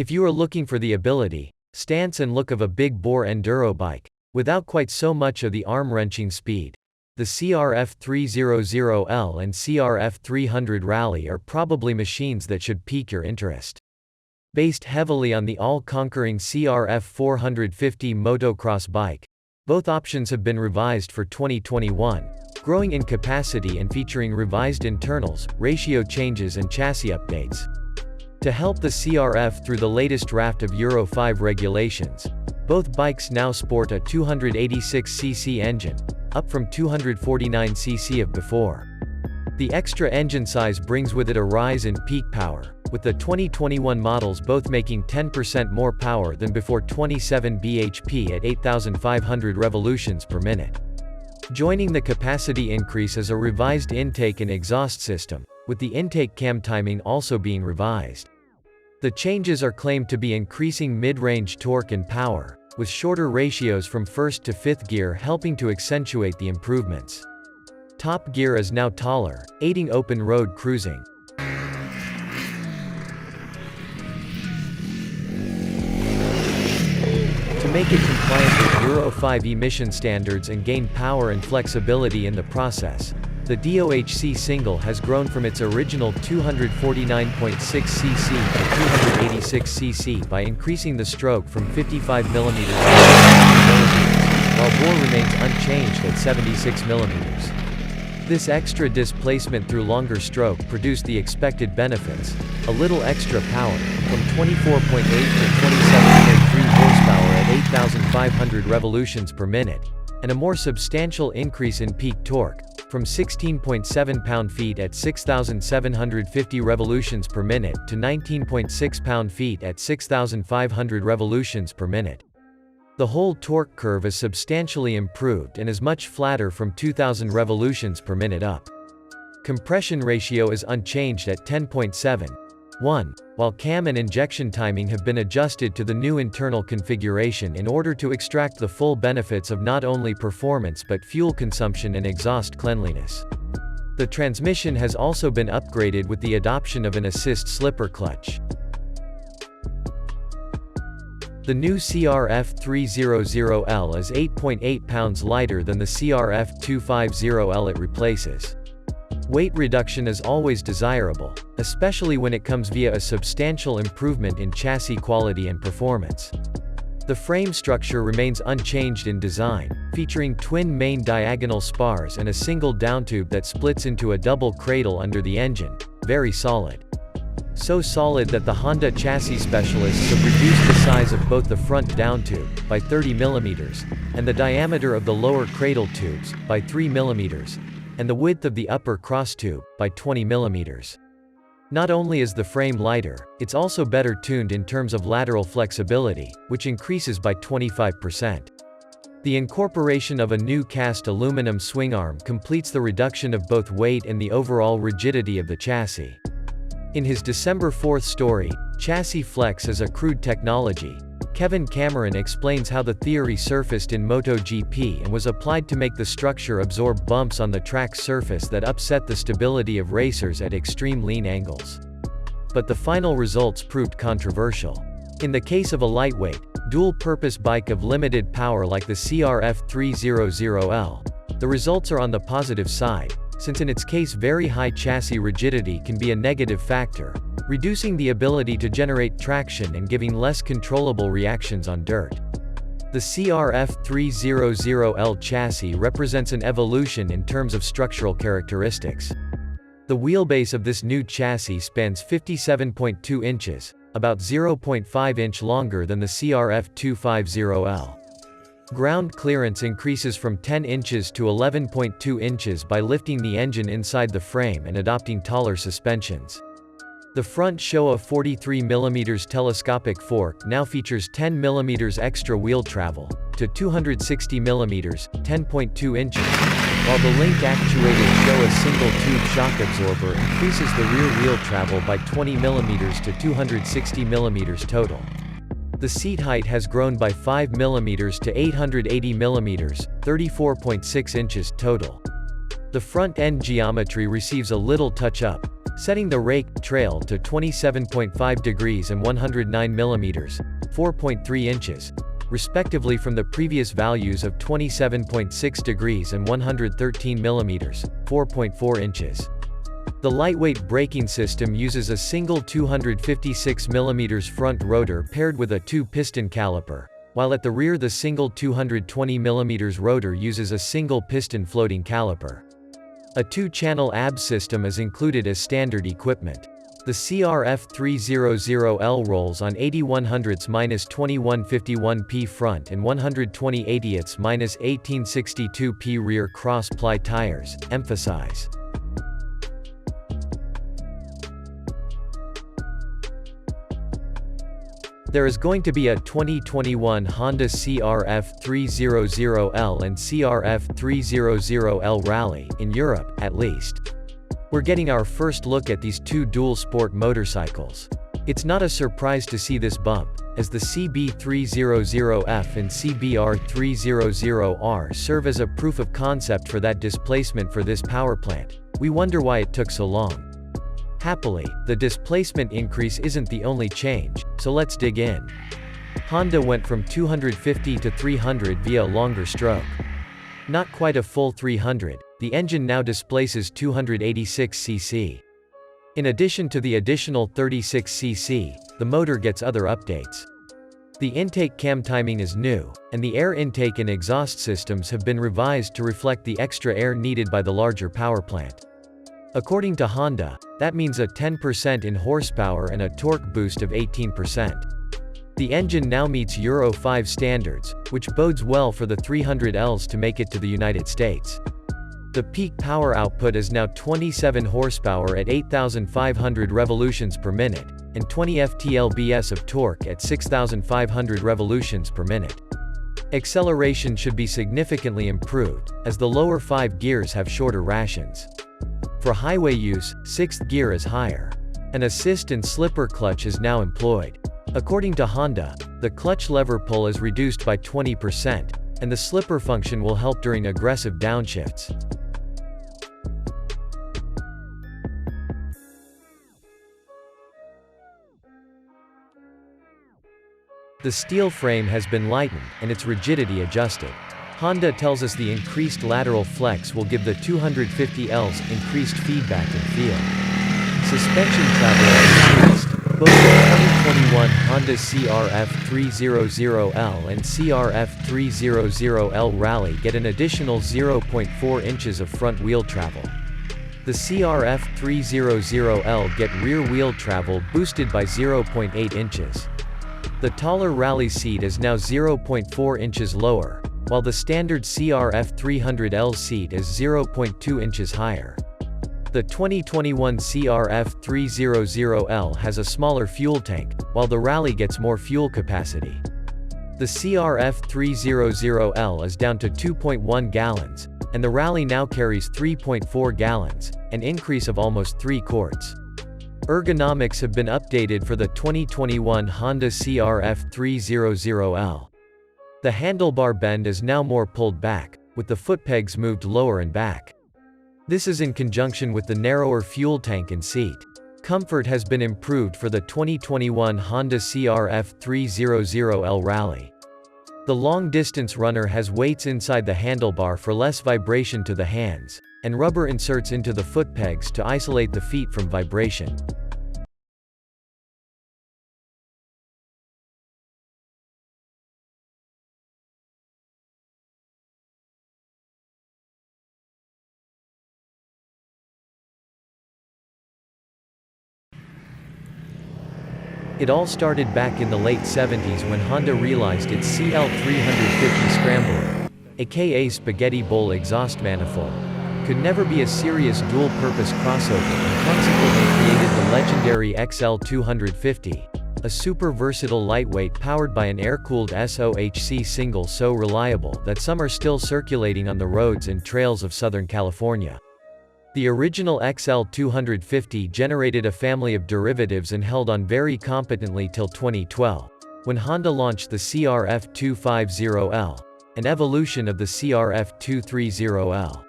If you are looking for the ability, stance and look of a big bore enduro bike, without quite so much of the arm-wrenching speed, the CRF300L and CRF300 Rally are probably machines that should pique your interest. Based heavily on the all-conquering CRF450 motocross bike, both options have been revised for 2021, growing in capacity and featuring revised internals, ratio changes and chassis updates. To help the CRF through the latest raft of Euro 5 regulations, both bikes now sport a 286cc engine, up from 249cc of before. The extra engine size brings with it a rise in peak power, with the 2021 models both making 10% more power than before, 27 bhp at 8,500 revolutions per minute. Joining the capacity increase is a revised intake and exhaust system, with the intake cam timing also being revised. The changes are claimed to be increasing mid-range torque and power, with shorter ratios from first to fifth gear helping to accentuate the improvements. Top gear is now taller, aiding open road cruising. To make it compliant with Euro 5 emission standards and gain power and flexibility in the process, the DOHC single has grown from its original 249.6cc to 286cc by increasing the stroke from 55 mm to 60 mm, while bore remains unchanged at 76 mm. This extra displacement through longer stroke produced the expected benefits: a little extra power, from 24.8 to 27.3 horsepower at 8,500 revolutions per minute, and a more substantial increase in peak torque, from 16.7 pound-feet at 6,750 revolutions per minute to 19.6 pound-feet at 6,500 revolutions per minute. The whole torque curve is substantially improved and is much flatter from 2,000 revolutions per minute up. Compression ratio is unchanged at 10.7:1, while cam and injection timing have been adjusted to the new internal configuration in order to extract the full benefits of not only performance but fuel consumption and exhaust cleanliness. The transmission has also been upgraded with the adoption of an assist slipper clutch. The new CRF300L is 8.8 pounds lighter than the CRF250L it replaces. Weight reduction is always desirable, especially when it comes via a substantial improvement in chassis quality and performance. The frame structure remains unchanged in design, featuring twin main diagonal spars and a single downtube that splits into a double cradle under the engine, very solid. So solid that the Honda chassis specialists have reduced the size of both the front downtube, by 30 mm, and the diameter of the lower cradle tubes, by 3 mm, and the width of the upper cross tube, by 20 mm. Not only is the frame lighter, it's also better tuned in terms of lateral flexibility, which increases by 25%. The incorporation of a new cast aluminum swing arm completes the reduction of both weight and the overall rigidity of the chassis. In his December 4th story, Chassis Flex is a crude technology, Kevin Cameron explains how the theory surfaced in MotoGP and was applied to make the structure absorb bumps on the track's surface that upset the stability of racers at extreme lean angles. But the final results proved controversial. In the case of a lightweight, dual-purpose bike of limited power like the CRF300L, the results are on the positive side, since in its case very high chassis rigidity can be a negative factor, reducing the ability to generate traction and giving less controllable reactions on dirt. The CRF300L chassis represents an evolution in terms of structural characteristics. The wheelbase of this new chassis spans 57.2 inches, about 0.5 inch longer than the CRF250L. Ground clearance increases from 10 inches to 11.2 inches by lifting the engine inside the frame and adopting taller suspensions. The front Showa 43 mm telescopic fork now features 10 mm extra wheel travel, to 260 mm, 10.2 inches, while the link-actuated Showa single-tube shock absorber increases the rear wheel travel by 20 mm to 260 mm total. The seat height has grown by 5 mm to 880 mm, 34.6 inches total. The front end geometry receives a little touch-up, setting the rake trail to 27.5 degrees and 109 mm, 4.3 inches, respectively from the previous values of 27.6 degrees and 113 mm, 4.4 inches. The lightweight braking system uses a single 256 mm front rotor paired with a 2-piston caliper, while at the rear the single 220 mm rotor uses a single piston floating caliper. A 2-channel ABS system is included as standard equipment. The CRF300L rolls on 8100s-2151P front and 120/80s-1862P rear cross-ply tires, emphasize. There is going to be a 2021 Honda CRF300L and CRF250L Rally, in Europe, at least. We're getting our first look at these two dual-sport motorcycles. It's not a surprise to see this bump, as the CB300F and CBR300R serve as a proof of concept for that displacement for this powerplant. We wonder why it took so long. Happily, the displacement increase isn't the only change, so let's dig in. Honda went from 250 to 300 via a longer stroke. Not quite a full 300, the engine now displaces 286 cc. In addition to the additional 36 cc, the motor gets other updates. The intake cam timing is new, and the air intake and exhaust systems have been revised to reflect the extra air needed by the larger powerplant. According to Honda, that means a 10% in horsepower and a torque boost of 18%. The engine now meets Euro 5 standards, which bodes well for the 300Ls to make it to the United States. The peak power output is now 27 horsepower at 8,500 revolutions per minute, and 20 ft-lbs of torque at 6,500 revolutions per minute. Acceleration should be significantly improved, as the lower 5 gears have shorter rations. For highway use, 6th gear is higher. An assist and slipper clutch is now employed. According to Honda, the clutch lever pull is reduced by 20%, and the slipper function will help during aggressive downshifts. The steel frame has been lightened, and its rigidity adjusted. Honda tells us the increased lateral flex will give the 250Ls increased feedback and feel. Suspension travel increased. Both the 2021 Honda CRF300L and CRF250L Rally get an additional 0.4 inches of front wheel travel. The CRF300L get rear wheel travel boosted by 0.8 inches. The taller Rally seat is now 0.4 inches lower, while the standard CRF300L seat is 0.2 inches higher. The 2021 CRF300L has a smaller fuel tank, while the Rally gets more fuel capacity. The CRF300L is down to 2.1 gallons, and the Rally now carries 3.4 gallons, an increase of almost 3 quarts. Ergonomics have been updated for the 2021 Honda CRF300L. The handlebar bend is now more pulled back, with the foot pegs moved lower and back. This is in conjunction with the narrower fuel tank and seat. Comfort has been improved for the 2021 Honda CRF300L Rally. The long-distance runner has weights inside the handlebar for less vibration to the hands, and rubber inserts into the foot pegs to isolate the feet from vibration. It all started back in the late 70s when Honda realized its CL350 Scrambler, aka Spaghetti Bowl exhaust manifold, could never be a serious dual-purpose crossover and consequently created the legendary XL250, a super versatile lightweight powered by an air-cooled SOHC single so reliable that some are still circulating on the roads and trails of Southern California. The original XL250 generated a family of derivatives and held on very competently till 2012, when Honda launched the CRF250L, an evolution of the CRF230L.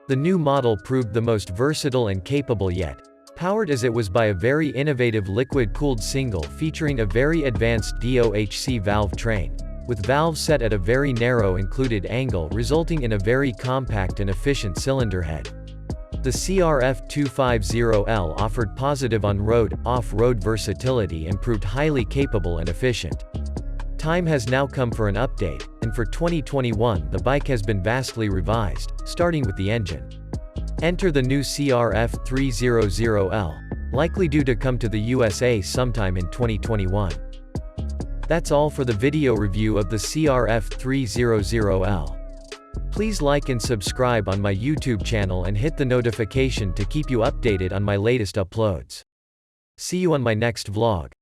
The new model proved the most versatile and capable yet, Powered as it was by a very innovative liquid-cooled single featuring a very advanced DOHC valve train, with valves set at a very narrow included angle resulting in a very compact and efficient cylinder head. The CRF250L offered positive on-road, off-road versatility and proved highly capable and efficient. Time has now come for an update, and for 2021 the bike has been vastly revised, starting with the engine. Enter the new CRF300L, likely due to come to the USA sometime in 2021. That's all for the video review of the CRF300L. Please like and subscribe on my YouTube channel and hit the notification to keep you updated on my latest uploads. See you on my next vlog.